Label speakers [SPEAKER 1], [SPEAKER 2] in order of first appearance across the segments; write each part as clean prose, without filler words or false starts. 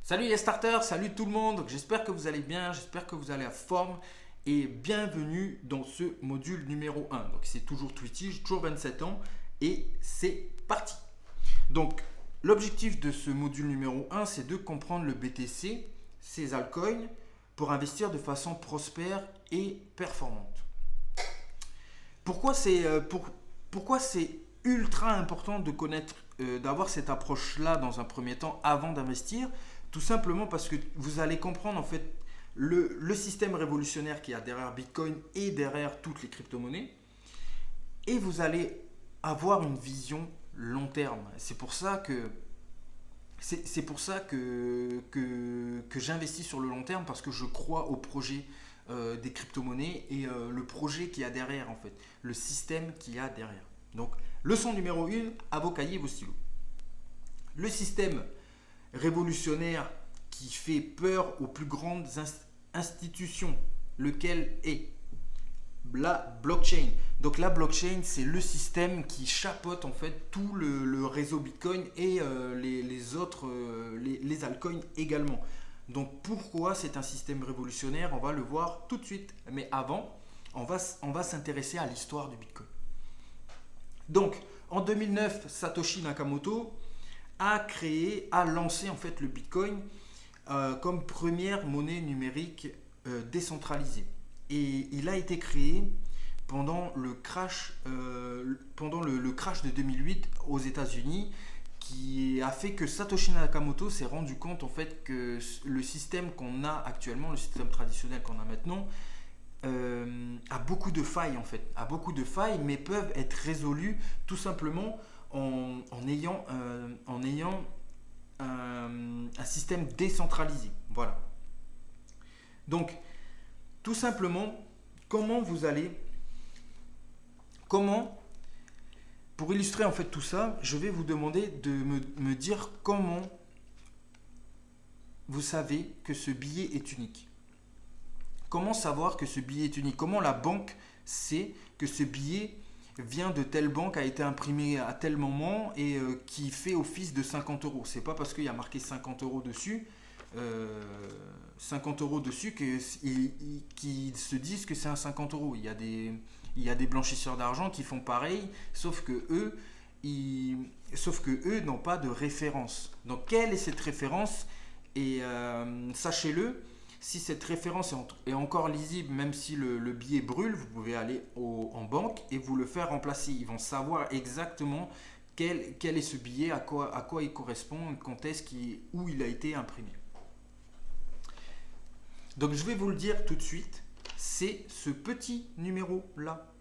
[SPEAKER 1] Salut les starters, salut tout le monde, j'espère que vous allez bien, j'espère que vous allez à forme et bienvenue dans ce module numéro 1. Donc c'est toujours Twitty, j'ai toujours 27 ans et c'est parti. Donc l'objectif de ce module numéro 1 c'est de comprendre le BTC, ses altcoins pour investir de façon prospère et performante. Pourquoi pourquoi c'est ultra important de connaître, d'avoir cette approche-là dans un premier temps avant d'investir? Tout simplement parce que vous allez comprendre en fait le système révolutionnaire qu'il y a derrière Bitcoin et derrière toutes les crypto-monnaies. Et vous allez avoir une vision long terme. C'est pour ça que j'investis sur le long terme parce que je crois au projet des crypto-monnaies et le projet qu'il y a derrière en fait, le système qu'il y a derrière. Donc, leçon numéro 1, à vos cahiers, vos stylos. Le système révolutionnaire qui fait peur aux plus grandes institutions, lequel est la blockchain. Donc la blockchain, c'est le système qui chapeaute en fait tout le réseau Bitcoin et les autres, les altcoins également. Donc pourquoi c'est un système révolutionnaire? On va le voir tout de suite. Mais avant, on va s'intéresser à l'histoire du Bitcoin. Donc en 2009, Satoshi Nakamoto a lancé en fait le Bitcoin comme première monnaie numérique décentralisée. Et il a été créé pendant le crash de 2008 aux États-Unis, qui a fait que Satoshi Nakamoto s'est rendu compte en fait que le système qu'on a actuellement, le système traditionnel qu'on a maintenant, a beaucoup de failles en fait, a beaucoup de failles, mais peuvent être résolues tout simplement en ayant un système décentralisé. Voilà. Donc, tout simplement, comment vous allez, comment, pour illustrer en fait tout ça, je vais vous demander de me dire comment vous savez que ce billet est unique. Comment savoir que ce billet est unique? Comment la banque sait que ce billet vient de telle banque, a été imprimé à tel moment et qui fait office de 50 euros? C'est pas parce qu'il y a marqué 50 euros dessus, 50 euros dessus qu'ils se disent que c'est un 50 euros. Il y a des blanchisseurs d'argent qui font pareil, sauf que eux n'ont pas de référence. Donc quelle est cette référence? Et sachez-le, si cette référence est encore lisible, même si le billet brûle, vous pouvez aller en banque et vous le faire remplacer. Ils vont savoir exactement quel est ce billet, à quoi il correspond, quand est-ce où il a été imprimé. Donc je vais vous le dire tout de suite, c'est ce petit numéro-là.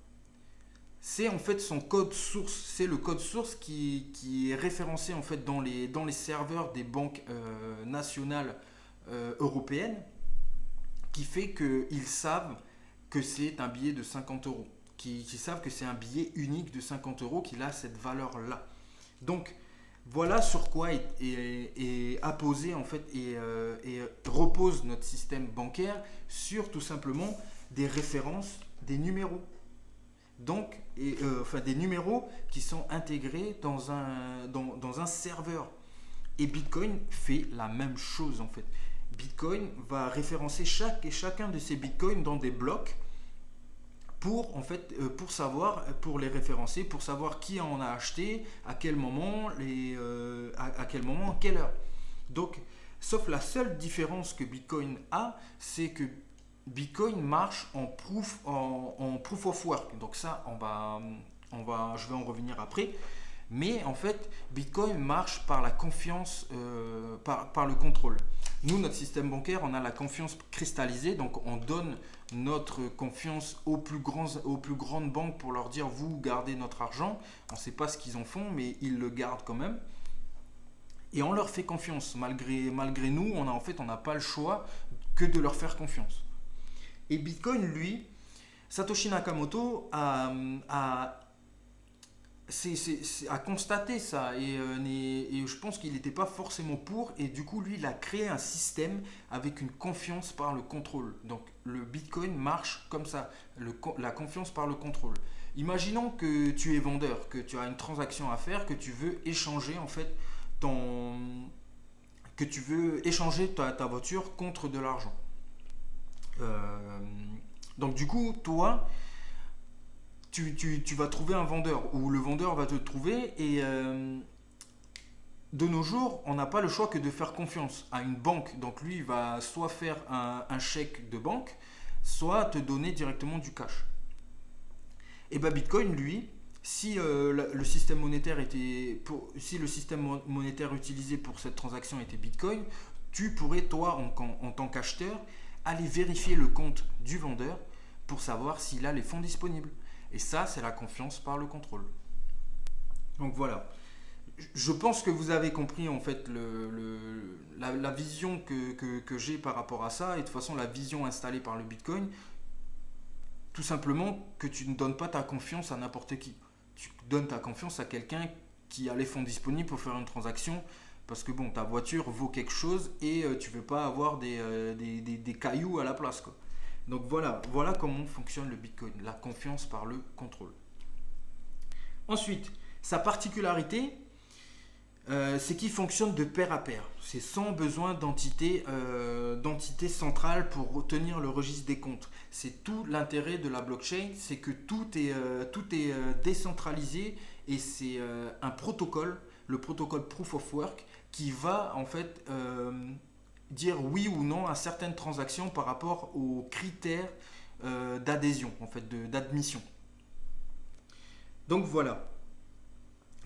[SPEAKER 1] C'est en fait son code source. C'est le code source qui est référencé en fait dans les serveurs des banques nationales européennes, qui fait qu'ils savent que c'est un billet de 50 euros, qui savent que c'est un billet unique de 50 euros, qu'il a cette valeur-là. Donc, voilà sur quoi est apposé en fait et repose notre système bancaire, sur tout simplement des références, des numéros. Donc, enfin des numéros qui sont intégrés dans un serveur. Et Bitcoin fait la même chose en fait. Bitcoin va référencer chacun de ces bitcoins dans des blocs pour en fait pour les référencer, pour savoir qui en a acheté, à quel moment, à quel moment, à quelle heure. Donc, sauf la seule différence que Bitcoin a, c'est que Bitcoin marche en proof of work. Donc ça, je vais en revenir après. Mais en fait, Bitcoin marche par la confiance, par le contrôle. Nous, notre système bancaire, on a la confiance cristallisée, donc on donne notre confiance aux plus grandes banques pour leur dire vous gardez notre argent. On ne sait pas ce qu'ils en font, mais ils le gardent quand même. Et on leur fait confiance. Malgré nous, on n'a pas le choix que de leur faire confiance. Et Bitcoin, lui, Satoshi Nakamoto a constaté ça et je pense qu'il n'était pas forcément pour, et du coup lui il a créé un système avec une confiance par le contrôle. Donc le Bitcoin marche comme ça, la confiance par le contrôle. Imaginons que tu es vendeur, que tu as une transaction à faire, que tu veux échanger en fait ton, que tu veux échanger ta voiture contre de l'argent. Donc du coup, toi, tu vas trouver un vendeur ou le vendeur va te trouver et de nos jours, on n'a pas le choix que de faire confiance à une banque. Donc lui, il va soit faire un chèque de banque, soit te donner directement du cash. Et bah Bitcoin, lui, si le système monétaire si le système monétaire utilisé pour cette transaction était Bitcoin, tu pourrais toi en tant qu'acheteur aller vérifier le compte du vendeur pour savoir s'il a les fonds disponibles. Et ça, c'est la confiance par le contrôle. Donc voilà. Je pense que vous avez compris en fait la vision que j'ai par rapport à ça et de toute façon la vision installée par le Bitcoin. Tout simplement que tu ne donnes pas ta confiance à n'importe qui. Tu donnes ta confiance à quelqu'un qui a les fonds disponibles pour faire une transaction parce que bon, ta voiture vaut quelque chose et tu ne veux pas avoir des cailloux à la place, quoi. Donc voilà comment fonctionne le Bitcoin, la confiance par le contrôle. Ensuite, sa particularité, c'est qu'il fonctionne de pair à pair. C'est sans besoin d'entité centrale pour tenir le registre des comptes. C'est tout l'intérêt de la blockchain, c'est que tout est décentralisé et c'est un protocole, le protocole Proof of Work, qui va en fait dire oui ou non à certaines transactions par rapport aux critères d'adhésion, en fait, d'admission. Donc voilà.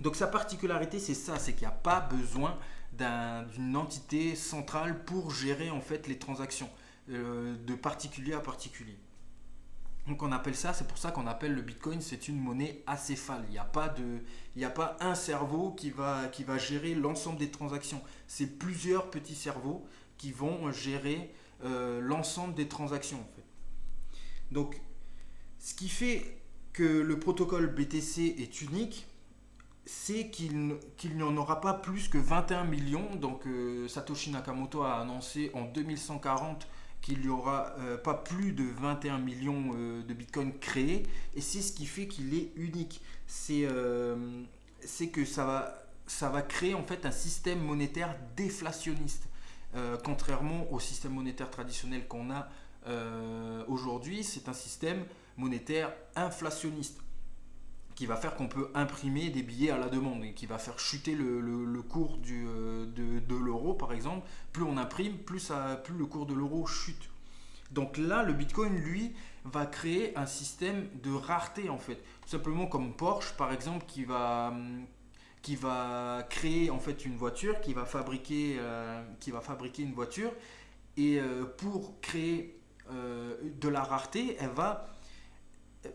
[SPEAKER 1] Donc sa particularité, c'est ça, c'est qu'il n'y a pas besoin d'une entité centrale pour gérer en fait les transactions de particulier à particulier. Donc on appelle ça, c'est pour ça qu'on appelle le Bitcoin, c'est une monnaie acéphale. Il n'y a pas un cerveau qui va gérer l'ensemble des transactions. C'est plusieurs petits cerveaux qui vont gérer l'ensemble des transactions en fait. Donc ce qui fait que le protocole BTC est unique, c'est qu'il n'y en aura pas plus que 21 millions. Donc Satoshi Nakamoto a annoncé en 2140 qu'il n'y aura pas plus de 21 millions de bitcoins créés. Et c'est ce qui fait qu'il est unique. C'est que ça va créer en fait un système monétaire déflationniste. Contrairement au système monétaire traditionnel qu'on a aujourd'hui, c'est un système monétaire inflationniste qui va faire qu'on peut imprimer des billets à la demande et qui va faire chuter le cours de l'euro par exemple. Plus on imprime, plus le cours de l'euro chute. Donc là, le Bitcoin, lui, va créer un système de rareté en fait. Tout simplement comme Porsche par exemple qui va créer en fait une voiture, qui va fabriquer une voiture et pour créer de la rareté, elle va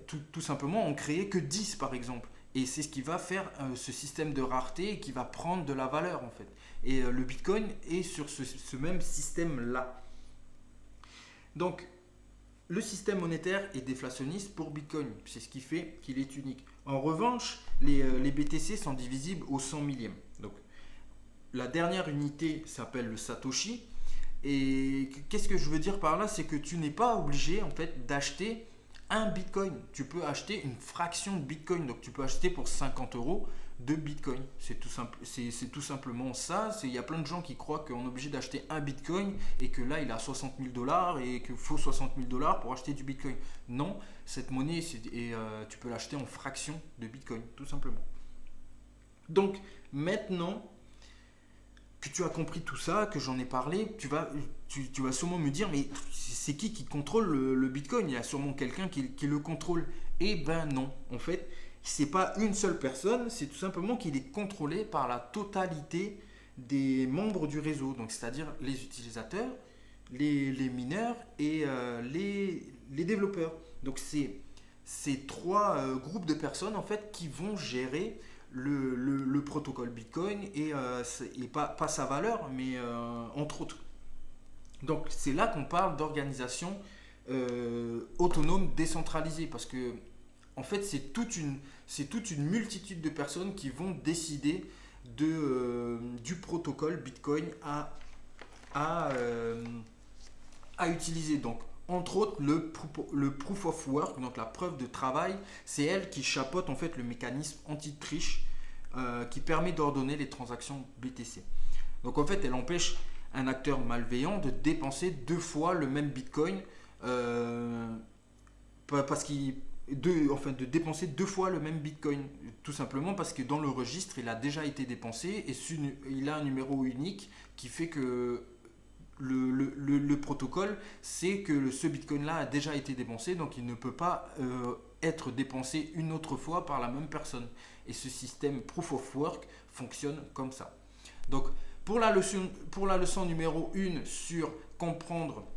[SPEAKER 1] tout simplement en créer que 10 par exemple. Et c'est ce qui va faire ce système de rareté et qui va prendre de la valeur en fait. Et le Bitcoin est sur ce même système-là. Donc, le système monétaire est déflationniste pour Bitcoin. C'est ce qui fait qu'il est unique. En revanche, les BTC sont divisibles au 100 millième. Donc, la dernière unité s'appelle le Satoshi. Et qu'est-ce que je veux dire par là? C'est que tu n'es pas obligé en fait d'acheter un Bitcoin. Tu peux acheter une fraction de Bitcoin. Donc tu peux acheter pour 50 € de Bitcoin. C'est tout simplement ça. Il y a plein de gens qui croient qu'on est obligé d'acheter un Bitcoin et que là il a 60 000 $ et qu'il faut 60 000 $ pour acheter du Bitcoin. Non, cette monnaie, tu peux l'acheter en fraction de Bitcoin, tout simplement. Donc maintenant que tu as compris tout ça, que j'en ai parlé, tu vas sûrement me dire, mais c'est qui contrôle le Bitcoin? Il y a sûrement quelqu'un qui le contrôle. Eh ben non, en fait, c'est pas une seule personne, c'est tout simplement qu'il est contrôlé par la totalité des membres du réseau, donc c'est-à-dire les utilisateurs, les mineurs et les développeurs. Donc c'est trois groupes de personnes en fait qui vont gérer le protocole Bitcoin et pas sa valeur, mais entre autres. Donc c'est là qu'on parle d'organisation autonome décentralisée, parce que en fait c'est toute une multitude de personnes qui vont décider du protocole Bitcoin à utiliser. Donc entre autres le proof of work, donc la preuve de travail, c'est elle qui chapeaute en fait le mécanisme anti-triche qui permet d'ordonner les transactions BTC. Donc en fait elle empêche un acteur malveillant de dépenser 2 fois le même Bitcoin parce qu'il de dépenser 2 fois le même Bitcoin, tout simplement parce que dans le registre il a déjà été dépensé et il a un numéro unique qui fait que le protocole sait que ce Bitcoin là a déjà été dépensé, donc il ne peut pas être dépensé une autre fois par la même personne. Et ce système Proof of Work fonctionne comme ça. Donc pour la leçon numéro 1 sur comprendre,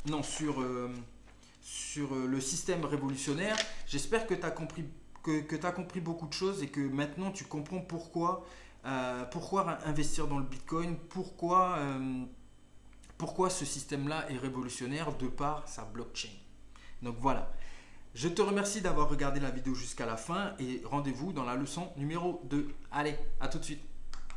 [SPEAKER 1] non, sur le système révolutionnaire, j'espère que tu as compris, que tu as compris beaucoup de choses et que maintenant tu comprends pourquoi investir dans le Bitcoin, pourquoi ce système-là est révolutionnaire de par sa blockchain. Donc voilà. Je te remercie d'avoir regardé la vidéo jusqu'à la fin et rendez-vous dans la leçon numéro 2. Allez, à tout de suite.